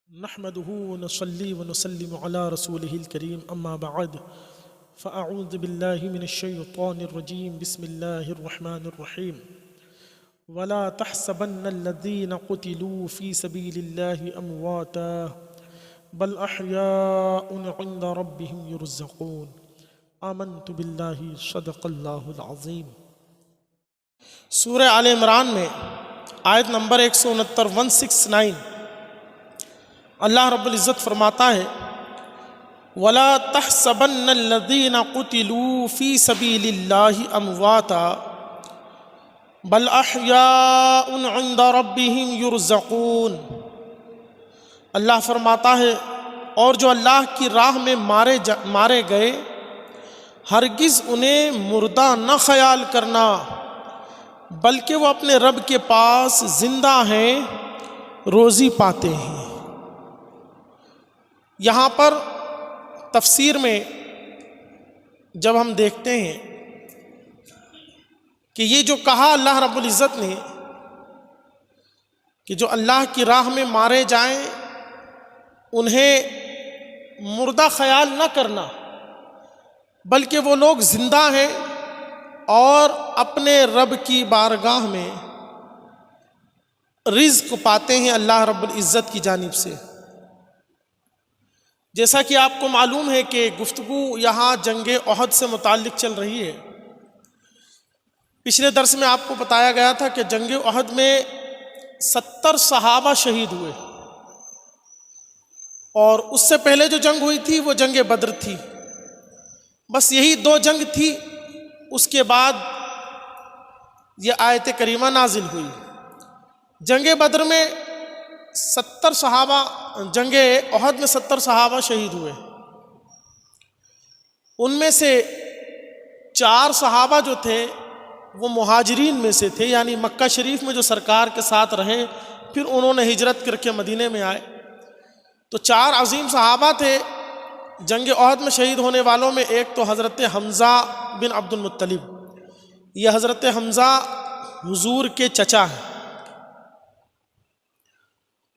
نحمده ونصلي ونسلم على رسوله الكريم أما بعد فأعوذ بالله من الشيطان الرجيم بسم الله الرحمن الرحيم ولا تحسبن الذين قتلوا في سبيل الله أمواتا بل أحياء عند ربهم يرزقون آمنت بالله صدق الله العظيم۔ سورہ آل عمران میں آیت نمبر 169 اللہ رب العزت فرماتا ہے وَلَا تَحْسَبَنَّ الَّذِينَ قُتِلُوا فِي سَبِيلِ اللَّهِ أَمْوَاتًا بَلْ أَحْيَاءٌ عِنْدَ رَبِّهِمْ يُرْزَقُونَ۔ اللہ فرماتا ہے اور جو اللہ کی راہ میں مارے گئے ہرگز انہیں مردہ نہ خیال کرنا بلکہ وہ اپنے رب کے پاس زندہ ہیں، روزی پاتے ہیں۔ یہاں پر تفسیر میں جب ہم دیکھتے ہیں کہ یہ جو کہا اللہ رب العزت نے کہ جو اللہ کی راہ میں مارے جائیں انہیں مردہ خیال نہ کرنا بلکہ وہ لوگ زندہ ہیں اور اپنے رب کی بارگاہ میں رزق پاتے ہیں اللہ رب العزت کی جانب سے۔ جیسا کہ آپ کو معلوم ہے کہ گفتگو یہاں جنگ احد سے متعلق چل رہی ہے۔ پچھلے درس میں آپ کو بتایا گیا تھا کہ جنگ احد میں 70 صحابہ شہید ہوئے، اور اس سے پہلے جو جنگ ہوئی تھی وہ جنگ بدر تھی۔ بس یہی 2 جنگ تھی، اس کے بعد یہ آیت کریمہ نازل ہوئی۔ جنگ بدر میں 70 صحابہ، جنگ احد میں 70 صحابہ شہید ہوئے۔ ان میں سے 4 صحابہ جو تھے وہ مہاجرین میں سے تھے، یعنی مکہ شریف میں جو سرکار کے ساتھ رہے، پھر انہوں نے ہجرت کر کے مدینے میں آئے۔ تو 4 عظیم صحابہ تھے جنگ احد میں شہید ہونے والوں میں۔ ایک تو حضرت حمزہ بن عبد المطلب، یہ حضرت حمزہ حضور کے چچا ہیں،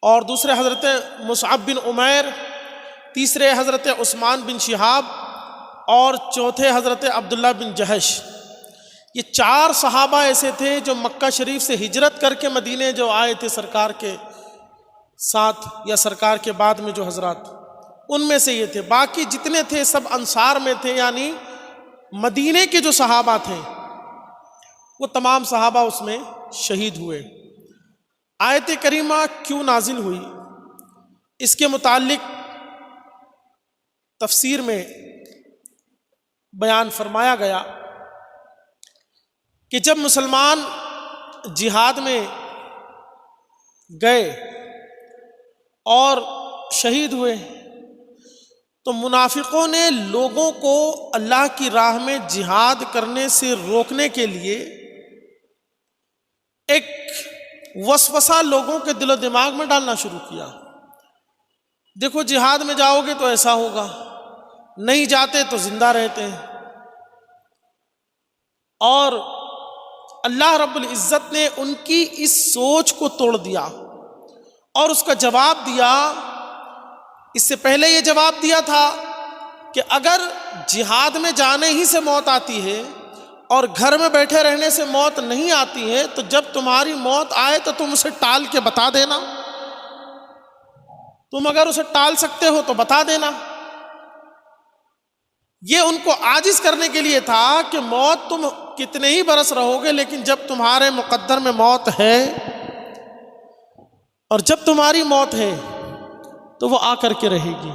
اور دوسرے حضرت مصعب بن عمیر، تیسرے حضرت عثمان بن شہاب، اور چوتھے حضرت عبداللہ بن جہش۔ یہ 4 صحابہ ایسے تھے جو مکہ شریف سے ہجرت کر کے مدینے جو آئے تھے سرکار کے ساتھ یا سرکار کے بعد میں جو حضرات، ان میں سے یہ تھے۔ باقی جتنے تھے سب انصار میں تھے، یعنی مدینے کے جو صحابہ تھے وہ تمام صحابہ اس میں شہید ہوئے۔ آیت کریمہ کیوں نازل ہوئی اس کے متعلق تفسیر میں بیان فرمایا گیا کہ جب مسلمان جہاد میں گئے اور شہید ہوئے تو منافقوں نے لوگوں کو اللہ کی راہ میں جہاد کرنے سے روکنے کے لیے ایک وسوسہ لوگوں کے دل و دماغ میں ڈالنا شروع کیا۔ دیکھو جہاد میں جاؤ گے تو ایسا ہوگا، نہیں جاتے تو زندہ رہتے ہیں۔ اور اللہ رب العزت نے ان کی اس سوچ کو توڑ دیا اور اس کا جواب دیا۔ اس سے پہلے یہ جواب دیا تھا کہ اگر جہاد میں جانے ہی سے موت آتی ہے اور گھر میں بیٹھے رہنے سے موت نہیں آتی ہے تو جب تمہاری موت آئے تو تم اسے ٹال کے بتا دینا، تم اگر اسے ٹال سکتے ہو تو بتا دینا۔ یہ ان کو عاجز کرنے کے لیے تھا کہ موت تم کتنے ہی برس رہو گے لیکن جب تمہارے مقدر میں موت ہے اور جب تمہاری موت ہے تو وہ آ کر کے رہے گی،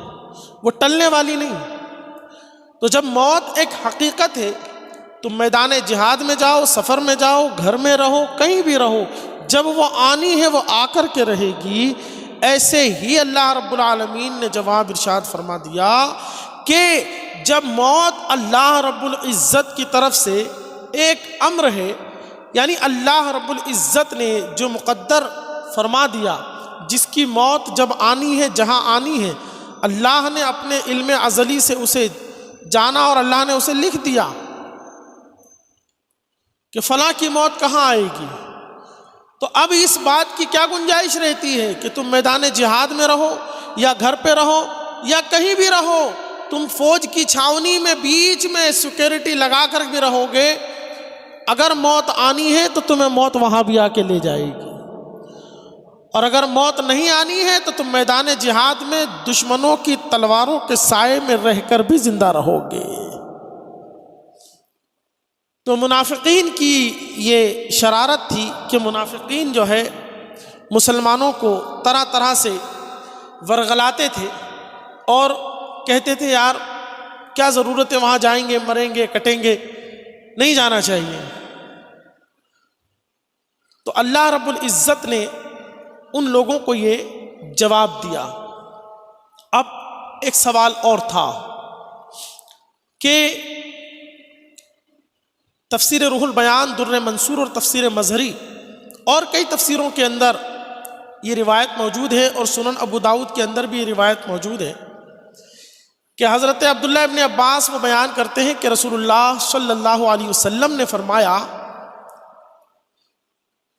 وہ ٹلنے والی نہیں۔ تو جب موت ایک حقیقت ہے، تم میدان جہاد میں جاؤ، سفر میں جاؤ، گھر میں رہو، کہیں بھی رہو، جب وہ آنی ہے وہ آ کر کے رہے گی۔ ایسے ہی اللہ رب العالمین نے جواب ارشاد فرما دیا کہ جب موت اللہ رب العزت کی طرف سے ایک امر ہے، یعنی اللہ رب العزت نے جو مقدر فرما دیا، جس کی موت جب آنی ہے، جہاں آنی ہے، اللہ نے اپنے علم ازلی سے اسے جانا اور اللہ نے اسے لکھ دیا کہ فلاں کی موت کہاں آئے گی۔ تو اب اس بات کی کیا گنجائش رہتی ہے کہ تم میدان جہاد میں رہو یا گھر پہ رہو یا کہیں بھی رہو، تم فوج کی چھاونی میں بیچ میں سیکورٹی لگا کر بھی رہو گے، اگر موت آنی ہے تو تمہیں موت وہاں بھی آ کے لے جائے گی، اور اگر موت نہیں آنی ہے تو تم میدان جہاد میں دشمنوں کی تلواروں کے سائے میں رہ کر بھی زندہ رہو گے۔ تو منافقین کی یہ شرارت تھی کہ منافقین جو ہے مسلمانوں کو طرح طرح سے ورغلاتے تھے اور کہتے تھے یار کیا ضرورت ہے، وہاں جائیں گے مریں گے کٹیں گے، نہیں جانا چاہیے۔ تو اللہ رب العزت نے ان لوگوں کو یہ جواب دیا۔ اب ایک سوال اور تھا کہ تفسیر روح البیان، در منصور اور تفسیر مظہری اور کئی تفسیروں کے اندر یہ روایت موجود ہے، اور سنن ابو داؤد کے اندر بھی یہ روایت موجود ہے کہ حضرت عبداللہ ابن عباس وہ بیان کرتے ہیں کہ رسول اللہ صلی اللہ علیہ وسلم نے فرمایا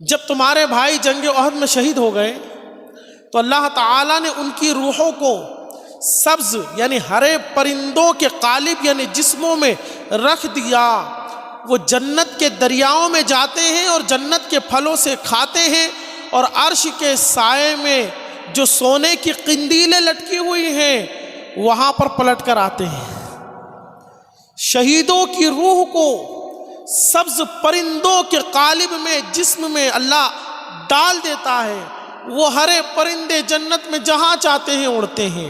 جب تمہارے بھائی جنگ احد میں شہید ہو گئے تو اللہ تعالیٰ نے ان کی روحوں کو سبز یعنی ہرے پرندوں کے قالب یعنی جسموں میں رکھ دیا، وہ جنت کے دریاؤں میں جاتے ہیں اور جنت کے پھلوں سے کھاتے ہیں، اور عرش کے سائے میں جو سونے کی قندیلیں لٹکی ہوئی ہیں وہاں پر پلٹ کر آتے ہیں۔ شہیدوں کی روح کو سبز پرندوں کے قالب میں جسم میں اللہ ڈال دیتا ہے، وہ ہرے پرندے جنت میں جہاں چاہتے ہیں اڑتے ہیں،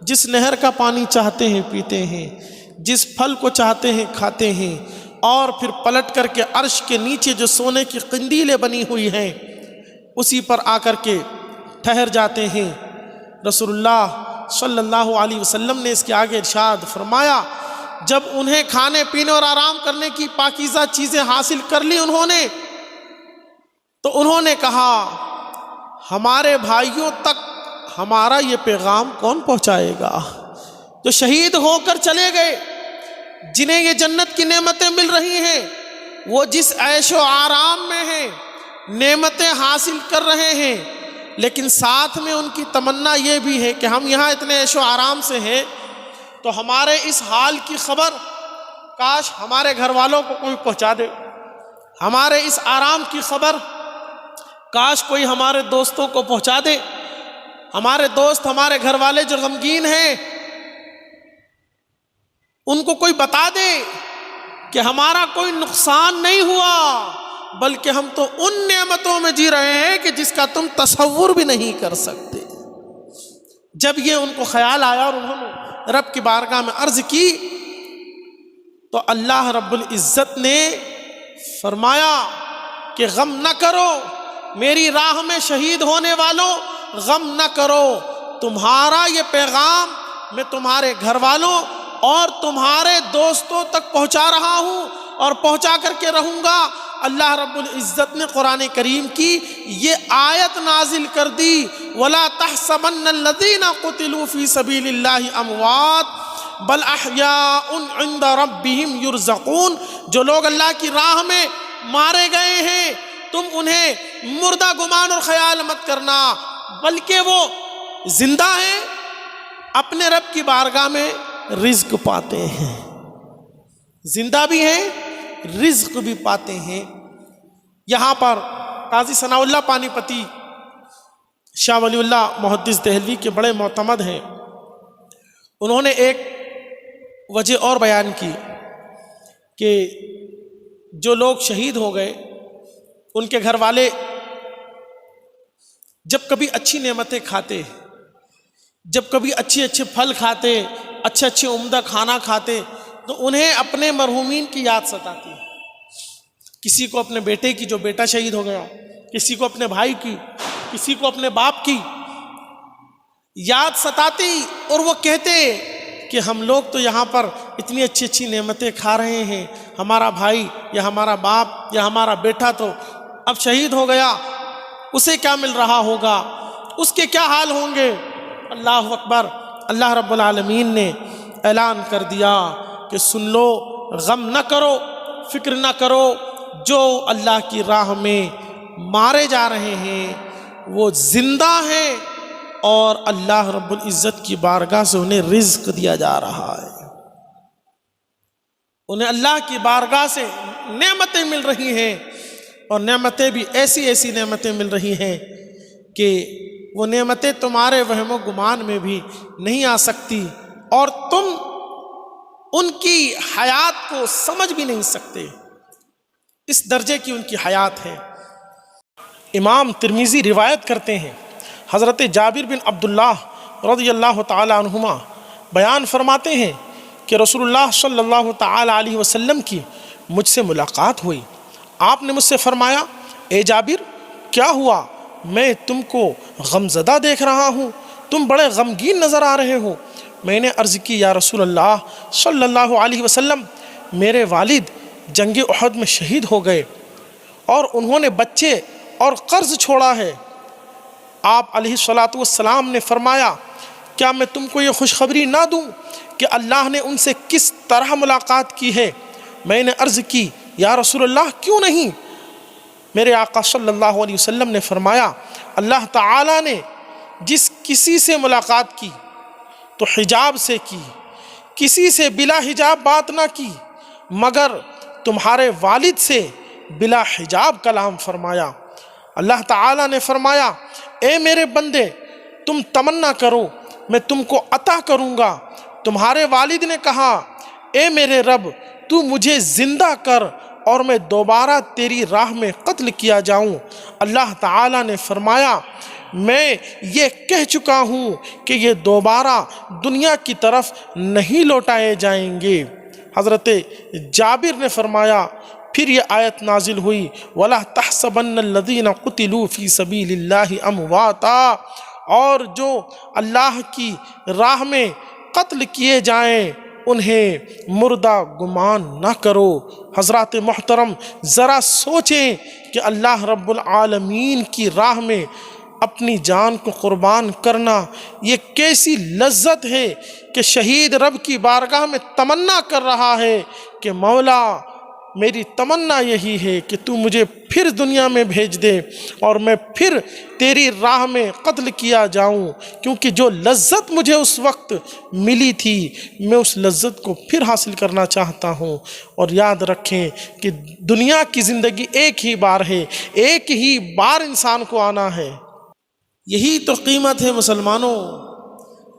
جس نہر کا پانی چاہتے ہیں پیتے ہیں، جس پھل کو چاہتے ہیں کھاتے ہیں، اور پھر پلٹ کر کے عرش کے نیچے جو سونے کی قندیلیں بنی ہوئی ہیں اسی پر آ کر کے ٹھہر جاتے ہیں۔ رسول اللہ صلی اللہ علیہ وسلم نے اس کے آگے ارشاد فرمایا جب انہیں کھانے پینے اور آرام کرنے کی پاکیزہ چیزیں حاصل کر لی انہوں نے، تو انہوں نے کہا ہمارے بھائیوں تک ہمارا یہ پیغام کون پہنچائے گا؟ جو شہید ہو کر چلے گئے، جنہیں یہ جنت کی نعمتیں مل رہی ہیں، وہ جس عیش و آرام میں ہیں، نعمتیں حاصل کر رہے ہیں، لیکن ساتھ میں ان کی تمنا یہ بھی ہے کہ ہم یہاں اتنے عیش و آرام سے ہیں تو ہمارے اس حال کی خبر کاش ہمارے گھر والوں کو کوئی پہنچا دے، ہمارے اس آرام کی خبر کاش کوئی ہمارے دوستوں کو پہنچا دے، ہمارے دوست ہمارے گھر والے جو غمگین ہیں ان کو کوئی بتا دے کہ ہمارا کوئی نقصان نہیں ہوا، بلکہ ہم تو ان نعمتوں میں جی رہے ہیں کہ جس کا تم تصور بھی نہیں کر سکتے۔ جب یہ ان کو خیال آیا اور انہوں نے رب کی بارگاہ میں عرض کی تو اللہ رب العزت نے فرمایا کہ غم نہ کرو میری راہ میں شہید ہونے والوں، غم نہ کرو، تمہارا یہ پیغام میں تمہارے گھر والوں اور تمہارے دوستوں تک پہنچا رہا ہوں اور پہنچا کر کے رہوں گا۔ اللہ رب العزت نے قرآن کریم کی یہ آیت نازل کر دی وَلَا تَحْسَبَنَّ الَّذِينَ قُتِلُوا فِي سَبِيلِ اللَّهِ أَمْوَاتٌ بَلْ أَحْيَاءٌ عِنْدَ رَبِّهِمْ يُرْزَقُونَ، جو لوگ اللہ کی راہ میں مارے گئے ہیں تم انہیں مردہ گمان اور خیال مت کرنا، بلکہ وہ زندہ ہیں، اپنے رب کی بارگاہ میں رزق پاتے ہیں، زندہ بھی ہیں رزق بھی پاتے ہیں۔ یہاں پر قاضی ثناء اللہ پانی پتی شاہ ولی اللہ محدث دہلوی کے بڑے معتمد ہیں، انہوں نے ایک وجہ اور بیان کی کہ جو لوگ شہید ہو گئے ان کے گھر والے جب کبھی اچھی نعمتیں کھاتے، جب کبھی اچھے پھل کھاتے، اچھے عمدہ کھانا کھاتے تو انہیں اپنے مرحومین کی یاد ستاتی، کسی کو اپنے بیٹے کی جو بیٹا شہید ہو گیا، کسی کو اپنے بھائی کی، کسی کو اپنے باپ کی یاد ستاتی، اور وہ کہتے کہ ہم لوگ تو یہاں پر اتنی اچھی نعمتیں کھا رہے ہیں، ہمارا بھائی یا ہمارا باپ یا ہمارا بیٹا تو اب شہید ہو گیا، اسے کیا مل رہا ہوگا، اس کے کیا حال ہوں گے۔ اللہ اکبر، اللہ رب العالمین نے اعلان کر دیا کہ سن لو، غم نہ کرو، فکر نہ کرو، جو اللہ کی راہ میں مارے جا رہے ہیں وہ زندہ ہیں اور اللہ رب العزت کی بارگاہ سے انہیں رزق دیا جا رہا ہے، انہیں اللہ کی بارگاہ سے نعمتیں مل رہی ہیں، اور نعمتیں بھی ایسی ایسی نعمتیں مل رہی ہیں کہ وہ نعمتیں تمہارے وہم و گمان میں بھی نہیں آ سکتی، اور تم ان کی حیات کو سمجھ بھی نہیں سکتے، اس درجے کی ان کی حیات ہے۔ امام ترمذی روایت کرتے ہیں، حضرت جابر بن عبداللہ رضی اللہ تعالی عنہما بیان فرماتے ہیں کہ رسول اللہ صلی اللہ تعالی علیہ وسلم کی مجھ سے ملاقات ہوئی، آپ نے مجھ سے فرمایا، اے جابر کیا ہوا؟ میں تم کو غمزدہ دیکھ رہا ہوں، تم بڑے غمگین نظر آ رہے ہو۔ میں نے عرض کی، یا رسول اللہ صلی اللہ علیہ وسلم، میرے والد جنگ احد میں شہید ہو گئے اور انہوں نے بچے اور قرض چھوڑا ہے۔ آپ علیہ الصلاۃ والسلام نے فرمایا، کیا میں تم کو یہ خوشخبری نہ دوں کہ اللہ نے ان سے کس طرح ملاقات کی ہے؟ میں نے عرض کی، یا رسول اللہ کیوں نہیں؟ میرے آقا صلی اللہ علیہ وسلم نے فرمایا، اللہ تعالیٰ نے جس کسی سے ملاقات کی تو حجاب سے کی، کسی سے بلا حجاب بات نہ کی، مگر تمہارے والد سے بلا حجاب کلام فرمایا۔ اللہ تعالیٰ نے فرمایا، اے میرے بندے تم تمنا کرو میں تم کو عطا کروں گا۔ تمہارے والد نے کہا، اے میرے رب تو مجھے زندہ کر اور میں دوبارہ تیری راہ میں قتل کیا جاؤں۔ اللہ تعالیٰ نے فرمایا، میں یہ کہہ چکا ہوں کہ یہ دوبارہ دنیا کی طرف نہیں لوٹائے جائیں گے۔ حضرت جابر نے فرمایا، پھر یہ آیت نازل ہوئی، وَلَا تَحْسَبَنَّ الَّذِينَ قُتِلُوا فِي سَبِيلِ اللَّهِ أَمْوَاتًا، اور جو اللہ کی راہ میں قتل کیے جائیں انہیں مردہ گمان نہ کرو۔ حضرات محترم ذرا سوچیں کہ اللہ رب العالمین کی راہ میں اپنی جان کو قربان کرنا یہ کیسی لذت ہے کہ شہید رب کی بارگاہ میں تمنا کر رہا ہے کہ مولا میری تمنا یہی ہے کہ تو مجھے پھر دنیا میں بھیج دے اور میں پھر تیری راہ میں قتل کیا جاؤں، کیونکہ جو لذت مجھے اس وقت ملی تھی میں اس لذت کو پھر حاصل کرنا چاہتا ہوں۔ اور یاد رکھیں کہ دنیا کی زندگی ایک ہی بار ہے، ایک ہی بار انسان کو آنا ہے۔ یہی تو قیمت ہے مسلمانوں،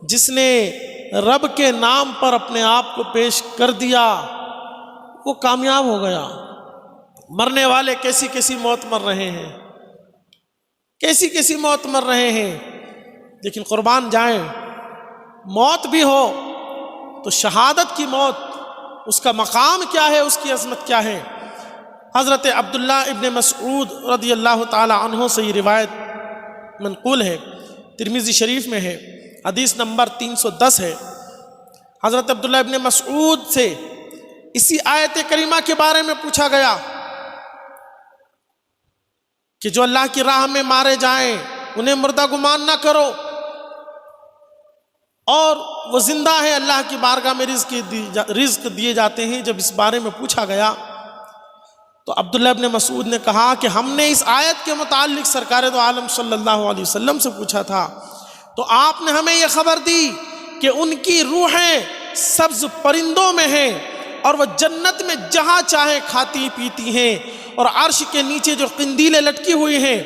جس نے رب کے نام پر اپنے آپ کو پیش کر دیا وہ کامیاب ہو گیا۔ مرنے والے کیسی کیسی موت مر رہے ہیں، کیسی کیسی موت مر رہے ہیں، لیکن قربان جائیں، موت بھی ہو تو شہادت کی موت، اس کا مقام کیا ہے، اس کی عظمت کیا ہے۔ حضرت عبداللہ ابن مسعود رضی اللہ تعالی عنہ سے یہ روایت منقول ہے، ترمذی شریف میں ہے، حدیث نمبر 310 ہے۔ حضرت عبداللہ ابن مسعود سے اسی آیت کریمہ کے بارے میں پوچھا گیا کہ جو اللہ کی راہ میں مارے جائیں انہیں مردہ گمان نہ کرو، اور وہ زندہ ہے، اللہ کی بارگاہ میں رزق دیے جاتے ہیں۔ جب اس بارے میں پوچھا گیا تو عبداللہ ابن مسعود نے کہا کہ ہم نے اس آیت کے متعلق سرکار دو عالم صلی اللہ علیہ وسلم سے پوچھا تھا تو آپ نے ہمیں یہ خبر دی کہ ان کی روحیں سبز پرندوں میں ہیں اور وہ جنت میں جہاں چاہے کھاتی پیتی ہیں، اور عرش کے نیچے جو قندیلیں لٹکی ہوئی ہیں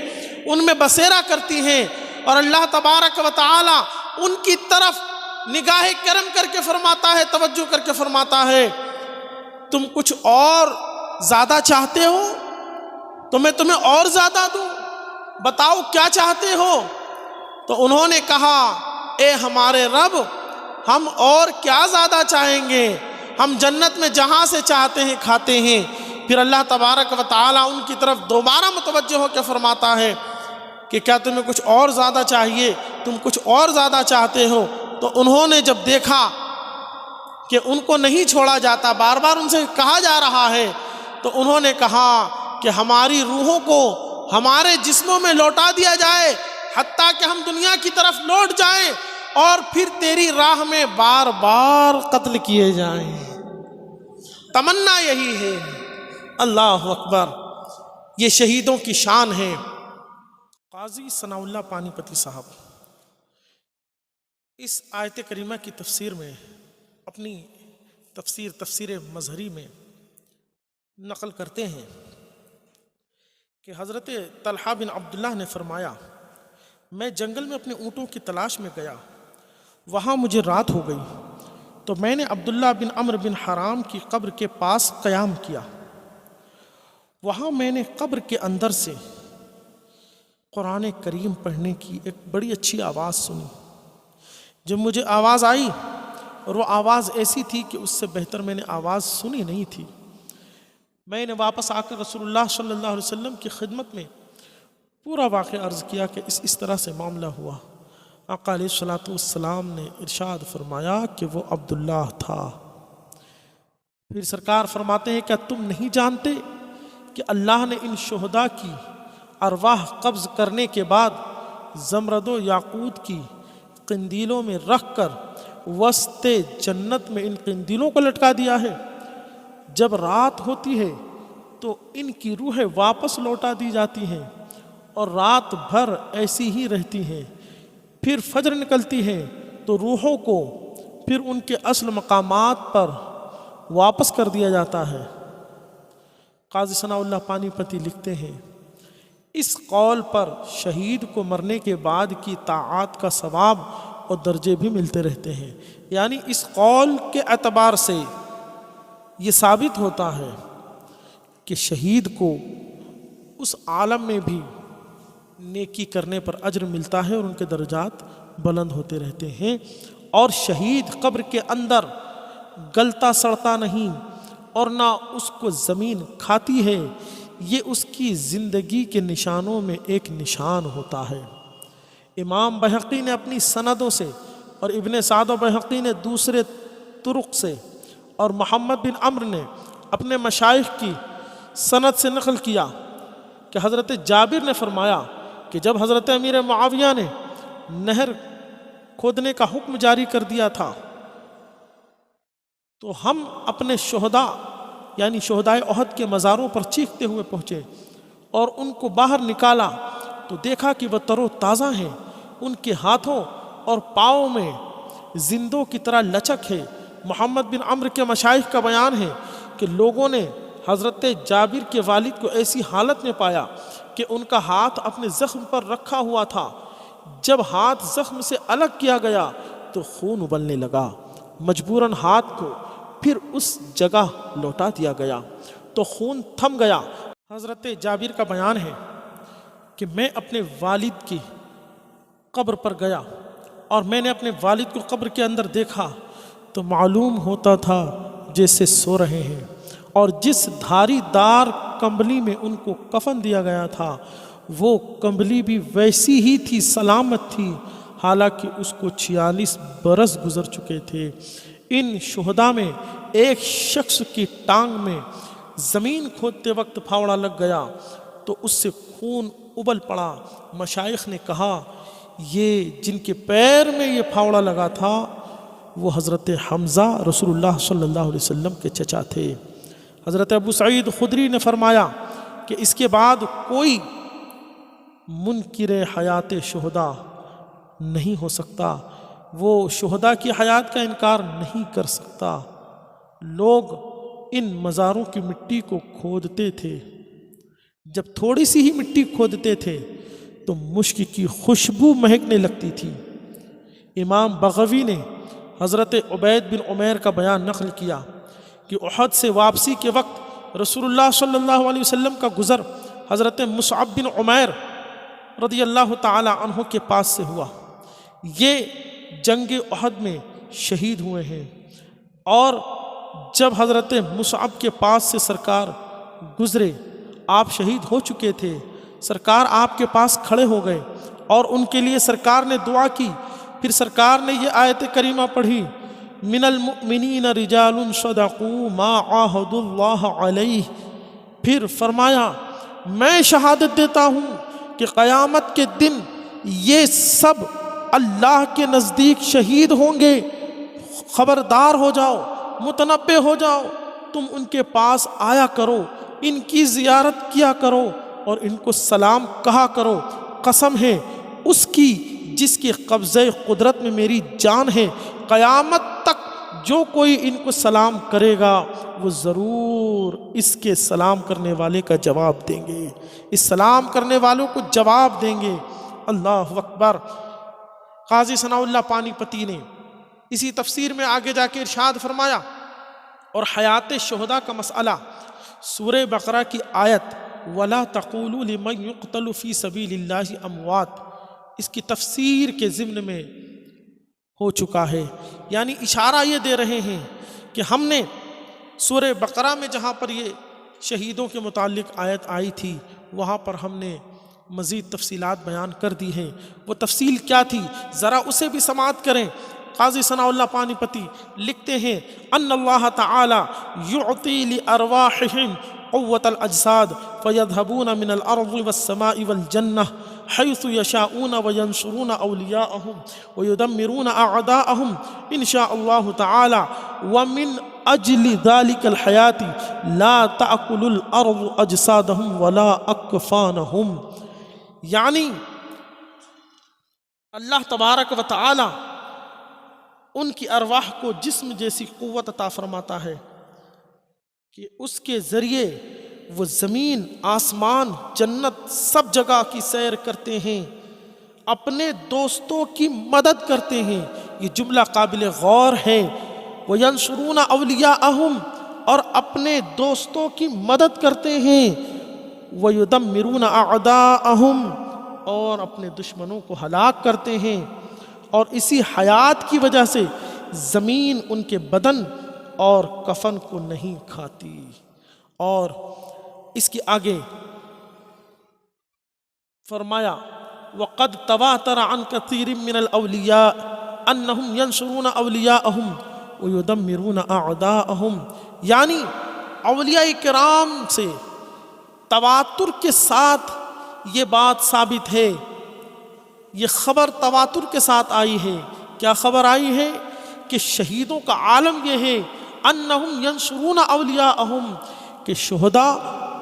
ان میں بسیرا کرتی ہیں، اور اللہ تبارک و تعالی ان کی طرف نگاہ کرم کر کے فرماتا ہے، توجہ کر کے فرماتا ہے، تم کچھ اور زیادہ چاہتے ہو تو میں تمہیں اور زیادہ دوں، بتاؤ کیا چاہتے ہو؟ تو انہوں نے کہا، اے ہمارے رب ہم اور کیا زیادہ چاہیں گے، ہم جنت میں جہاں سے چاہتے ہیں کھاتے ہیں۔ پھر اللہ تبارک و تعالیٰ ان کی طرف دوبارہ متوجہ ہو کے فرماتا ہے کہ کیا تمہیں کچھ اور زیادہ چاہیے، تم کچھ اور زیادہ چاہتے ہو؟ تو انہوں نے جب دیکھا کہ ان کو نہیں چھوڑا جاتا، بار بار ان سے کہا جا رہا ہے، تو انہوں نے کہا کہ ہماری روحوں کو ہمارے جسموں میں لوٹا دیا جائے حتیٰ کہ ہم دنیا کی طرف لوٹ جائیں اور پھر تیری راہ میں بار بار قتل کیے جائیں۔ تمنا یہی ہے۔ اللہ اکبر، یہ شہیدوں کی شان ہے۔ قاضی ثناء اللہ پانی پتی صاحب اس آیت کریمہ کی تفسیر میں اپنی تفسیر مظہری میں نقل کرتے ہیں کہ حضرت طلحہ بن عبداللہ نے فرمایا میں جنگل میں اپنے اونٹوں کی تلاش میں گیا، وہاں مجھے رات ہو گئی تو میں نے عبداللہ بن عمرو بن حرام کی قبر کے پاس قیام کیا۔ وہاں میں نے قبر کے اندر سے قرآن کریم پڑھنے کی ایک بڑی اچھی آواز سنی۔ جب مجھے آواز آئی اور وہ آواز ایسی تھی کہ اس سے بہتر میں نے آواز سنی نہیں تھی، میں نے واپس آ کر رسول اللہ صلی اللہ علیہ وسلم کی خدمت میں پورا واقعہ عرض کیا کہ اس طرح سے معاملہ ہوا۔ آقا علیہ الصلوۃ والسلام نے ارشاد فرمایا کہ وہ عبداللہ تھا۔ پھر سرکار فرماتے ہیں کیا تم نہیں جانتے کہ اللہ نے ان شہداء کی ارواح قبض کرنے کے بعد زمرد و یاقوت کی قندیلوں میں رکھ کر وسط جنت میں ان قندیلوں کو لٹکا دیا ہے؟ جب رات ہوتی ہے تو ان کی روحیں واپس لوٹا دی جاتی ہیں اور رات بھر ایسی ہی رہتی ہیں، پھر فجر نکلتی ہے تو روحوں کو پھر ان کے اصل مقامات پر واپس کر دیا جاتا ہے۔ قاضی ثناء اللہ پانی پتی لکھتے ہیں اس قول پر شہید کو مرنے کے بعد کی طاعات کا ثواب اور درجے بھی ملتے رہتے ہیں، یعنی اس قول کے اعتبار سے یہ ثابت ہوتا ہے کہ شہید کو اس عالم میں بھی نیکی کرنے پر اجر ملتا ہے اور ان کے درجات بلند ہوتے رہتے ہیں، اور شہید قبر کے اندر گلتا سڑتا نہیں اور نہ اس کو زمین کھاتی ہے، یہ اس کی زندگی کے نشانوں میں ایک نشان ہوتا ہے۔ امام بہقی نے اپنی سندوں سے اور ابن سعد و بہقی نے دوسرے طرق سے اور محمد بن عمرو نے اپنے مشائخ کی سند سے نقل کیا کہ حضرت جابر نے فرمایا کہ جب حضرت امیر معاویہ نے نہر کھودنے کا حکم جاری کر دیا تھا تو ہم اپنے شہداء یعنی شہدائے احد کے مزاروں پر چیختے ہوئے پہنچے اور ان کو باہر نکالا تو دیکھا کہ وہ تر و تازہ ہیں، ان کے ہاتھوں اور پاؤں میں زندوں کی طرح لچک ہے۔ محمد بن عمرو کے مشائخ کا بیان ہے کہ لوگوں نے حضرت جابر کے والد کو ایسی حالت میں پایا کہ ان کا ہاتھ اپنے زخم پر رکھا ہوا تھا، جب ہاتھ زخم سے الگ کیا گیا تو خون ابلنے لگا، مجبوراً ہاتھ کو پھر اس جگہ لوٹا دیا گیا تو خون تھم گیا۔ حضرت جابر کا بیان ہے کہ میں اپنے والد کی قبر پر گیا اور میں نے اپنے والد کو قبر کے اندر دیکھا تو معلوم ہوتا تھا جیسے سو رہے ہیں، اور جس دھاری دار کمبلی میں ان کو کفن دیا گیا تھا وہ کمبلی بھی ویسی ہی تھی، سلامت تھی، حالانکہ اس کو 46 برس گزر چکے تھے۔ ان شہداء میں ایک شخص کی ٹانگ میں زمین کھودتے وقت پھاوڑا لگ گیا تو اس سے خون ابل پڑا۔ مشائخ نے کہا یہ جن کے پیر میں یہ پھاوڑا لگا تھا وہ حضرت حمزہ رسول اللہ صلی اللہ علیہ وسلم کے چچا تھے۔ حضرت ابو سعید خدری نے فرمایا کہ اس کے بعد کوئی منکر حیات شہداء نہیں ہو سکتا، وہ شہداء کی حیات کا انکار نہیں کر سکتا۔ لوگ ان مزاروں کی مٹی کو کھودتے تھے، جب تھوڑی سی ہی مٹی کھودتے تھے تو مشک کی خوشبو مہکنے لگتی تھی۔ امام بغوی نے حضرت عبید بن عمیر کا بیان نقل کیا کہ احد سے واپسی کے وقت رسول اللہ صلی اللہ علیہ وسلم کا گزر حضرت مصعب بن عمیر رضی اللہ تعالی عنہ کے پاس سے ہوا۔ یہ جنگ احد میں شہید ہوئے ہیں، اور جب حضرت مصعب کے پاس سے سرکار گزرے آپ شہید ہو چکے تھے، سرکار آپ کے پاس کھڑے ہو گئے اور ان کے لیے سرکار نے دعا کی۔ پھر سرکار نے یہ آیت کریمہ پڑھی، من المؤمنین رجال صدقوا ما عاہدوا اللہ علیہ۔ پھر فرمایا میں شہادت دیتا ہوں کہ قیامت کے دن یہ سب اللہ کے نزدیک شہید ہوں گے، خبردار ہو جاؤ، متنبہ ہو جاؤ، تم ان کے پاس آیا کرو، ان کی زیارت کیا کرو اور ان کو سلام کہا کرو، قسم ہے اس کی جس کے قبضہ قدرت میں میری جان ہے، قیامت تک جو کوئی ان کو سلام کرے گا وہ ضرور اس کے سلام کرنے والے کا جواب دیں گے، اس سلام کرنے والوں کو جواب دیں گے۔ اللہ اکبر۔ قاضی ثناء اللہ پانی پتی نے اسی تفسیر میں آگے جا کے ارشاد فرمایا، اور حیات شہداء کا مسئلہ سورہ بقرہ کی آیت وَلَا تَقُولُوا لِمَنْ يُقْتَلُ فِي سَبِيلِ اللَّهِ أَمْوَاتٌ اس کی تفسیر کے ضمن میں ہو چکا ہے، یعنی اشارہ یہ دے رہے ہیں کہ ہم نے سورہ بقرہ میں جہاں پر یہ شہیدوں کے متعلق آیت آئی تھی وہاں پر ہم نے مزید تفصیلات بیان کر دی ہیں۔ وہ تفصیل کیا تھی ذرا اسے بھی سماعت کریں۔ قاضی ثناء اللہ پانی پتی لکھتے ہیں ان اللہ تعالی یعطی لارواحہم قوت الاجساد فیذهبون من الارض والسماء والجنہ حیث یشاؤون وینصرون اولیاءہم ویدمرون اعداءہم ان شاء اللہ تعالی ومن اجل ذلك الحیاة لا تأکل الارض اجسادہم ولا اکفانہم، یعنی اللہ تبارک و تعالی ان کی ارواح کو جسم جیسی قوت عطا فرماتا ہے کہ اس کے ذریعے وہ زمین، آسمان، جنت سب جگہ کی سیر کرتے ہیں، اپنے دوستوں کی مدد کرتے ہیں۔ یہ جملہ قابل غور ہے۔ وَيَنْصُرُونَ أَوْلِيَاءَهُمْ اور اپنے دوستوں کی مدد کرتے ہیں۔ وَيُدَمِّرُونَ أَعْدَاءَهُمْ اور اپنے دشمنوں کو ہلاک کرتے ہیں، اور اسی حیات کی وجہ سے زمین ان کے بدن اور کفن کو نہیں کھاتی۔ اور اس کے آگے فرمایا وَقَدْ تَوَاتَرَ عَنْ كَثِيرٍ مِّنَ الْأَوْلِيَاءِ أَنَّهُمْ يَنْصُرُونَ أَوْلِيَاءَهُمْ وَيُدَمِّرُونَ أَعْدَاءَهُمْ، یعنی اولیاء کرام سے تواتر کے ساتھ یہ بات ثابت ہے، یہ خبر تواتر کے ساتھ آئی ہے۔ کیا خبر آئی ہے؟ کہ شہیدوں کا عالم یہ ہے انہم ینصرون اولیاءہم کہ شہداء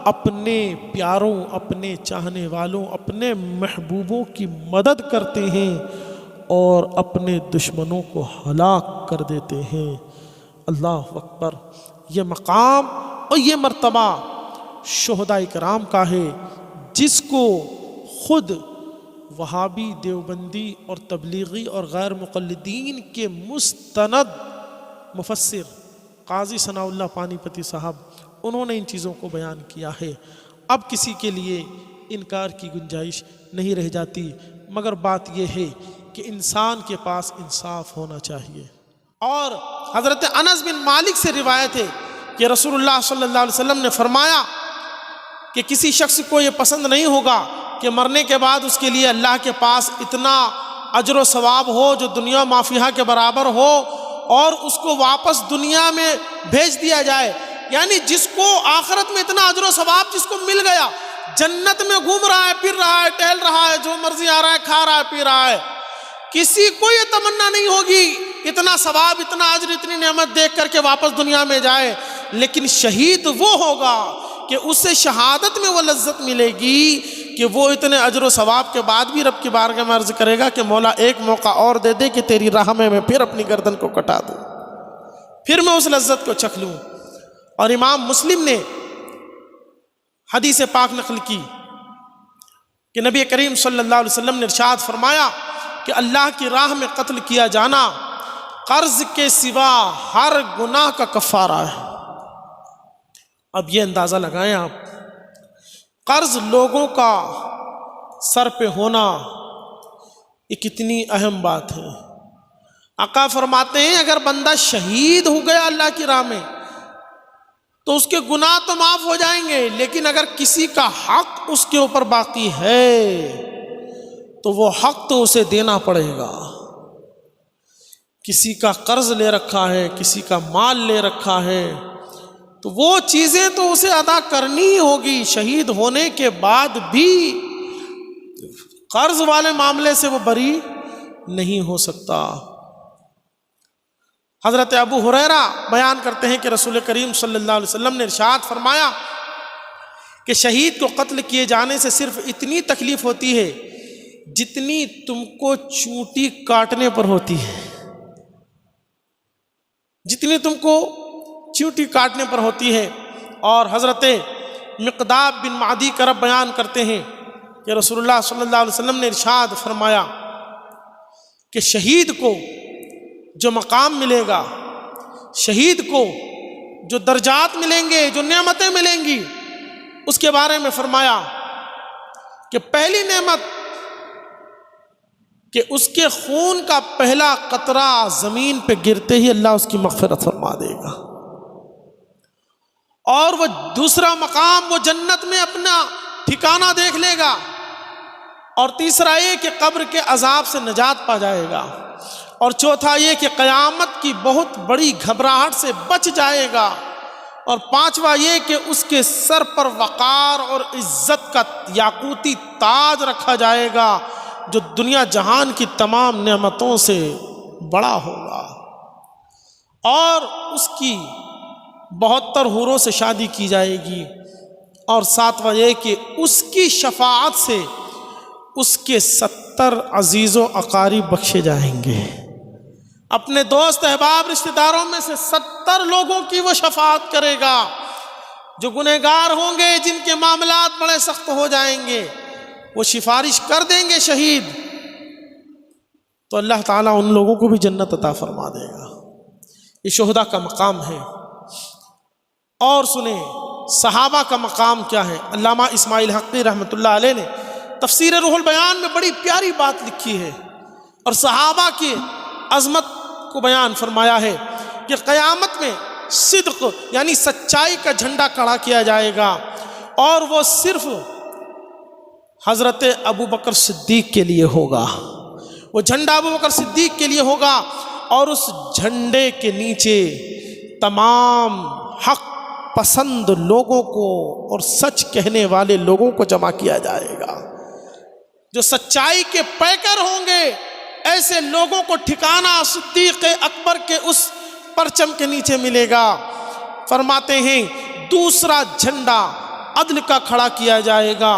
اپنے پیاروں، اپنے چاہنے والوں، اپنے محبوبوں کی مدد کرتے ہیں اور اپنے دشمنوں کو ہلاک کر دیتے ہیں۔ اللہ اکبر۔ یہ مقام اور یہ مرتبہ شہداء کرام کا ہے جس کو خود وہابی، دیوبندی اور تبلیغی اور غیر مقلدین کے مستند مفسر قاضی ثناء اللہ پانی پتی صاحب انہوں نے ان چیزوں کو بیان کیا ہے۔ اب کسی کے لیے انکار کی گنجائش نہیں رہ جاتی، مگر بات یہ ہے کہ انسان کے پاس انصاف ہونا چاہیے۔ اور حضرت انس بن مالک سے روایت ہے کہ رسول اللہ صلی اللہ علیہ وسلم نے فرمایا کہ کسی شخص کو یہ پسند نہیں ہوگا کہ مرنے کے بعد اس کے لیے اللہ کے پاس اتنا اجر و ثواب ہو جو دنیا مافیہا کے برابر ہو، اور اس کو واپس دنیا میں بھیج دیا جائے۔ یعنی جس کو آخرت میں اتنا اجر و ثواب جس کو مل گیا، جنت میں گھوم رہا ہے، پھر رہا ہے، ٹہل رہا ہے، جو مرضی آ رہا ہے کھا رہا ہے، پی رہا ہے، کسی کو یہ تمنا نہیں ہوگی اتنا ثواب، اتنا اجر، اتنی نعمت دیکھ کر کے واپس دنیا میں جائے۔ لیکن شہید وہ ہوگا کہ اسے شہادت میں وہ لذت ملے گی کہ وہ اتنے اجر و ثواب کے بعد بھی رب کی بارگاہ میں عرض کرے گا کہ مولا ایک موقع اور دے دے کہ تیری راہ میں پھر اپنی گردن کو کٹا دوں، پھر میں اس لذت کو چکھ لوں۔ اور امام مسلم نے حدیث پاک نقل کی کہ نبی کریم صلی اللہ علیہ وسلم نے ارشاد فرمایا کہ اللہ کی راہ میں قتل کیا جانا قرض کے سوا ہر گناہ کا کفارہ ہے۔ اب یہ اندازہ لگائیں آپ، قرض لوگوں کا سر پہ ہونا یہ کتنی اہم بات ہے۔ آقا فرماتے ہیں اگر بندہ شہید ہو گیا اللہ کی راہ میں تو اس کے گناہ تو معاف ہو جائیں گے، لیکن اگر کسی کا حق اس کے اوپر باقی ہے تو وہ حق تو اسے دینا پڑے گا۔ کسی کا قرض لے رکھا ہے، کسی کا مال لے رکھا ہے، تو وہ چیزیں تو اسے ادا کرنی ہوگی۔ شہید ہونے کے بعد بھی قرض والے معاملے سے وہ بری نہیں ہو سکتا۔ حضرت ابو ہریرہ بیان کرتے ہیں کہ رسول کریم صلی اللہ علیہ وسلم نے ارشاد فرمایا کہ شہید کو قتل کیے جانے سے صرف اتنی تکلیف ہوتی ہے جتنی تم کو چونٹی کاٹنے پر ہوتی ہے، جتنی تم کو چونٹی کاٹنے پر ہوتی ہے۔ اور حضرت مقداد بن معدی کرب بیان کرتے ہیں کہ رسول اللہ صلی اللہ علیہ وسلم نے ارشاد فرمایا کہ شہید کو جو مقام ملے گا، شہید کو جو درجات ملیں گے، جو نعمتیں ملیں گی، اس کے بارے میں فرمایا کہ پہلی نعمت کہ اس کے خون کا پہلا قطرہ زمین پہ گرتے ہی اللہ اس کی مغفرت فرما دے گا، اور وہ دوسرا مقام وہ جنت میں اپنا ٹھکانہ دیکھ لے گا، اور تیسرا یہ کہ قبر کے عذاب سے نجات پا جائے گا، اور چوتھا یہ کہ قیامت کی بہت بڑی گھبراہٹ سے بچ جائے گا، اور پانچواں یہ کہ اس کے سر پر وقار اور عزت کا یاقوتی تاج رکھا جائے گا جو دنیا جہان کی تمام نعمتوں سے بڑا ہوگا، اور اس کی 72 حوروں سے شادی کی جائے گی، اور ساتواں یہ کہ اس کی شفاعت سے اس کے 70 عزیز و اقارب بخشے جائیں گے۔ اپنے دوست احباب رشتہ داروں میں سے 70 لوگوں کی وہ شفاعت کرے گا جو گنہگار ہوں گے، جن کے معاملات بڑے سخت ہو جائیں گے، وہ سفارش کر دیں گے شہید، تو اللہ تعالیٰ ان لوگوں کو بھی جنت عطا فرما دے گا۔ یہ شہداء کا مقام ہے۔ اور سنیں صحابہ کا مقام کیا ہے۔ علامہ اسماعیل حقی رحمۃ اللہ علیہ نے تفسیر روح البیان میں بڑی پیاری بات لکھی ہے، اور صحابہ کی عظمت کو بیان فرمایا ہے کہ قیامت میں صدق یعنی سچائی کا جھنڈا کھڑا کیا جائے گا، اور وہ صرف حضرت ابو بکر صدیق کے لیے ہوگا، وہ جھنڈا ابو بکر صدیق کے لیے ہوگا، اور اس جھنڈے کے نیچے تمام حق پسند لوگوں کو اور سچ کہنے والے لوگوں کو جمع کیا جائے گا۔ جو سچائی کے پیکر ہوں گے، ایسے لوگوں کو ٹھکانہ صدیق اکبر کے اس پرچم کے نیچے ملے گا۔ فرماتے ہیں دوسرا جھنڈا عدل کا کھڑا کیا جائے گا،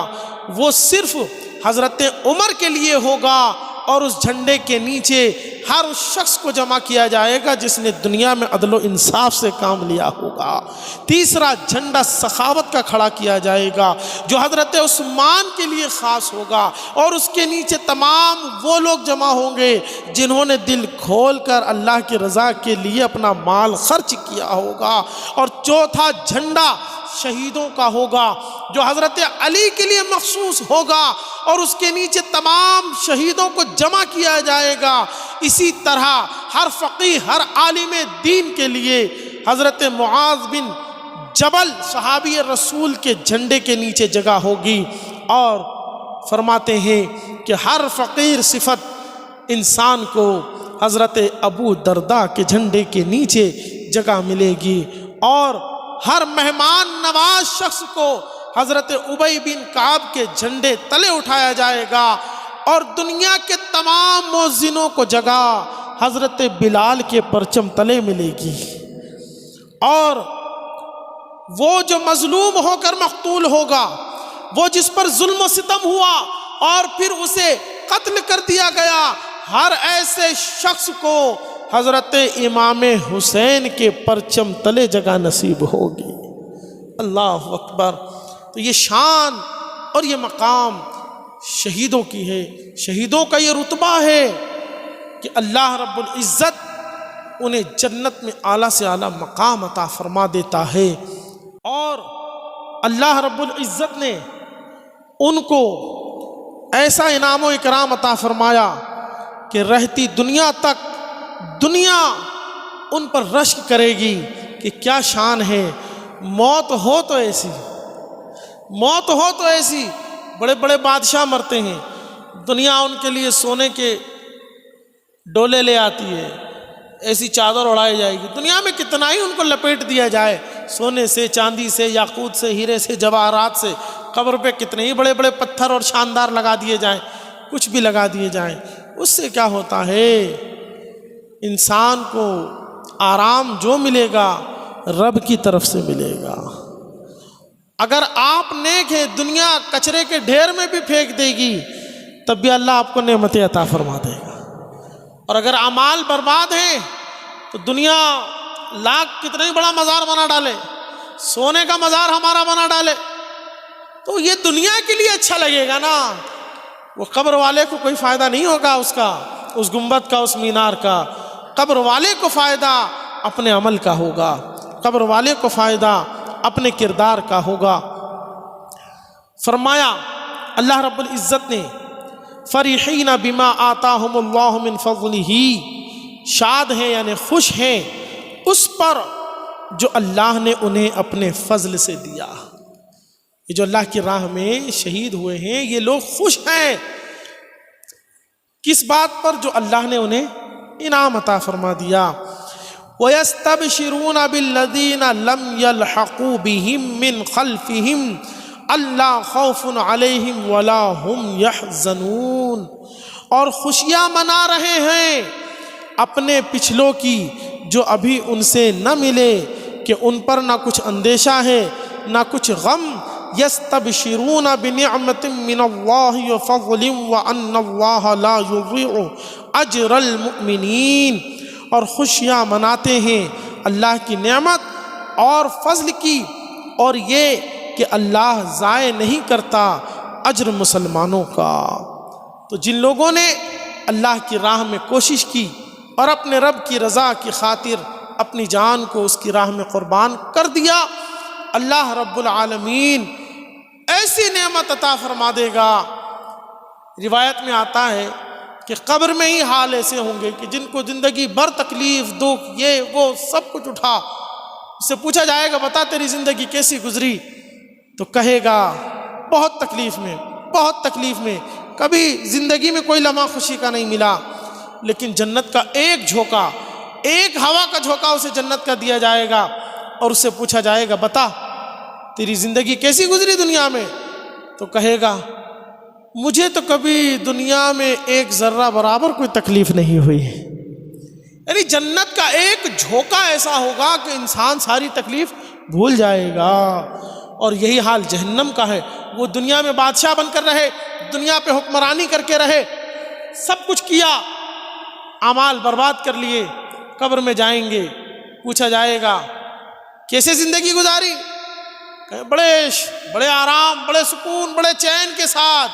وہ صرف حضرت عمر کے لیے ہوگا، اور اس جھنڈے کے نیچے ہر اس شخص کو جمع کیا جائے گا جس نے دنیا میں عدل و انصاف سے کام لیا ہوگا۔ تیسرا جھنڈا سخاوت کا کھڑا کیا جائے گا جو حضرت عثمان کے لیے خاص ہوگا، اور اس کے نیچے تمام وہ لوگ جمع ہوں گے جنہوں نے دل کھول کر اللہ کی رضا کے لیے اپنا مال خرچ کیا ہوگا۔ اور چوتھا جھنڈا شہیدوں کا ہوگا جو حضرت علی کے لیے مخصوص ہوگا، اور اس کے نیچے تمام شہیدوں کو جمع کیا جائے گا۔ اسی طرح ہر فقیہ، ہر عالم دین کے لیے حضرت معاذ بن جبل صحابی رسول کے جھنڈے کے نیچے جگہ ہوگی، اور فرماتے ہیں کہ ہر فقیر صفت انسان کو حضرت ابو درداء کے جھنڈے کے نیچے جگہ ملے گی، اور ہر مہمان نواز شخص کو حضرت ابی بن کعب کے جھنڈے تلے اٹھایا جائے گا، اور دنیا کے تمام مؤذنوں کو جگہ حضرت بلال کے پرچم تلے ملے گی، اور وہ جو مظلوم ہو کر مقتول ہوگا، وہ جس پر ظلم و ستم ہوا اور پھر اسے قتل کر دیا گیا، ہر ایسے شخص کو حضرت امام حسین کے پرچم تلے جگہ نصیب ہوگی۔ اللہ اکبر۔ تو یہ شان اور یہ مقام شہیدوں کی ہے، شہیدوں کا یہ رتبہ ہے کہ اللہ رب العزت انہیں جنت میں اعلیٰ سے اعلیٰ مقام عطا فرما دیتا ہے، اور اللہ رب العزت نے ان کو ایسا انعام و اکرام عطا فرمایا کہ رہتی دنیا تک دنیا ان پر رشک کرے گی کہ کیا شان ہے۔ موت ہو تو ایسی، موت ہو تو ایسی، بڑے بڑے بادشاہ مرتے ہیں، دنیا ان کے لیے سونے کے ڈولے لے آتی ہے، ایسی چادر اڑائی جائے گی، دنیا میں کتنا ہی ان کو لپیٹ دیا جائے، سونے سے، چاندی سے، یاقوت سے، ہیرے سے، جواہرات سے، قبر پہ کتنے ہی بڑے بڑے پتھر اور شاندار لگا دیے جائیں، کچھ بھی لگا دیے جائیں، اس سے کیا ہوتا ہے؟ انسان کو آرام جو ملے گا رب کی طرف سے ملے گا۔ اگر آپ نیک ہیں، دنیا کچرے کے ڈھیر میں بھی پھینک دے گی، تب بھی اللہ آپ کو نعمتیں عطا فرما دے گا۔ اور اگر اعمال برباد ہیں تو دنیا لاکھ کتنا ہی بڑا مزار بنا ڈالے، سونے کا مزار ہمارا بنا ڈالے، تو یہ دنیا کے لیے اچھا لگے گا نا، وہ قبر والے کو کوئی فائدہ نہیں ہوگا اس کا، اس گنبد کا، اس مینار کا۔ قبر والے کو فائدہ اپنے عمل کا ہوگا، قبر والے کو فائدہ اپنے کردار کا ہوگا۔ فرمایا اللہ رب العزت نے فرحین بما آتاہم اللہ من فضلہ، شاد ہیں یعنی خوش ہیں اس پر جو اللہ نے انہیں اپنے فضل سے دیا۔ یہ جو اللہ کی راہ میں شہید ہوئے ہیں یہ لوگ خوش ہیں کس بات پر؟ جو اللہ نے انہیں انعام عطا فرما دیا۔ وَيَسْتَبْشِرُونَ بِالَّذِينَ لَمْ يَلْحَقُوا بِهِمْ مِنْ خَلْفِهِمْ اللہ خوف علیہم ولا ہم یحزنون، اور خوشیاں منا رہے ہیں اپنے پچھلوں کی جو ابھی ان سے نہ ملے، کہ ان پر نہ کچھ اندیشہ ہے نہ کچھ غم۔ یستبشرون بنعمت من اللہ وفضل وان اللہ لا یضیع اجر المؤمنین، اور خوشیاں مناتے ہیں اللہ کی نعمت اور فضل کی، اور یہ کہ اللہ ضائع نہیں کرتا اجر مسلمانوں کا۔ تو جن لوگوں نے اللہ کی راہ میں کوشش کی اور اپنے رب کی رضا کی خاطر اپنی جان کو اس کی راہ میں قربان کر دیا، اللہ رب العالمین ایسی نعمت عطا فرما دے گا۔ روایت میں آتا ہے کہ قبر میں ہی حال ایسے ہوں گے کہ جن کو زندگی بھر تکلیف، دکھ، یہ وہ سب کچھ اٹھا، اس سے پوچھا جائے گا بتا تیری زندگی کیسی گزری، تو کہے گا بہت تکلیف میں، بہت تکلیف میں، کبھی زندگی میں کوئی لمحہ خوشی کا نہیں ملا، لیکن جنت کا ایک جھونکا، ایک ہوا کا جھونکا اسے جنت کا دیا جائے گا، اور اس سے پوچھا جائے گا بتا تیری زندگی کیسی گزری دنیا میں، تو کہے گا مجھے تو کبھی دنیا میں ایک ذرہ برابر کوئی تکلیف نہیں ہوئی۔ یعنی جنت کا ایک جھونکا ایسا ہوگا کہ انسان ساری تکلیف بھول جائے گا۔ اور یہی حال جہنم کا ہے، وہ دنیا میں بادشاہ بن کر رہے، دنیا پہ حکمرانی کر کے رہے، سب کچھ کیا، اعمال برباد کر لیے، قبر میں جائیں گے، پوچھا جائے گا کیسے زندگی گزاری، بڑے آرام، بڑے سکون، بڑے چین کے ساتھ۔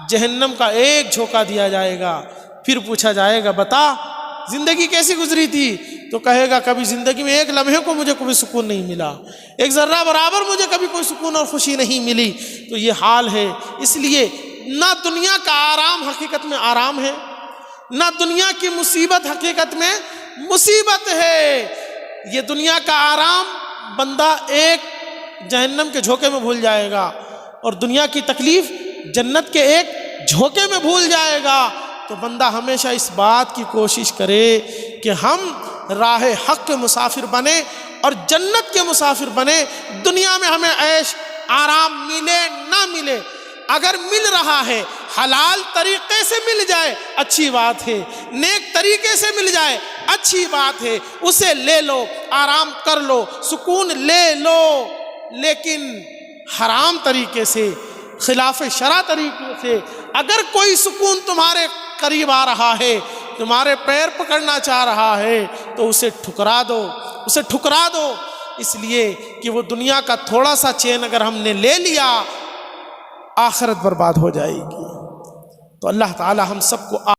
جہنم کا ایک جھونکا دیا جائے گا، پھر پوچھا جائے گا بتا زندگی کیسی گزری تھی، تو کہے گا کبھی زندگی میں ایک لمحے کو مجھے کوئی سکون نہیں ملا، ایک ذرہ برابر مجھے کبھی کوئی سکون اور خوشی نہیں ملی۔ تو یہ حال ہے، اس لیے نہ دنیا کا آرام حقیقت میں آرام ہے، نہ دنیا کی مصیبت حقیقت میں مصیبت ہے۔ یہ دنیا کا آرام بندہ ایک جہنم کے جھونکے میں بھول جائے گا، اور دنیا کی تکلیف جنت کے ایک جھونکے میں بھول جائے گا۔ تو بندہ ہمیشہ اس بات کی کوشش کرے کہ ہم راہ حق کے مسافر بنے اور جنت کے مسافر بنے۔ دنیا میں ہمیں عیش آرام ملے نہ ملے، اگر مل رہا ہے حلال طریقے سے مل جائے اچھی بات ہے، نیک طریقے سے مل جائے اچھی بات ہے، اسے لے لو، آرام کر لو، سکون لے لو، لیکن حرام طریقے سے، خلاف شرع طریقے سے اگر کوئی سکون تمہارے قریب آ رہا ہے، تمہارے پیر پکڑنا چاہ رہا ہے، تو اسے ٹھکرا دو، اسے ٹھکرا دو، اس لیے کہ وہ دنیا کا تھوڑا سا چین اگر ہم نے لے لیا آخرت برباد ہو جائے گی۔ تو اللہ تعالی ہم سب کو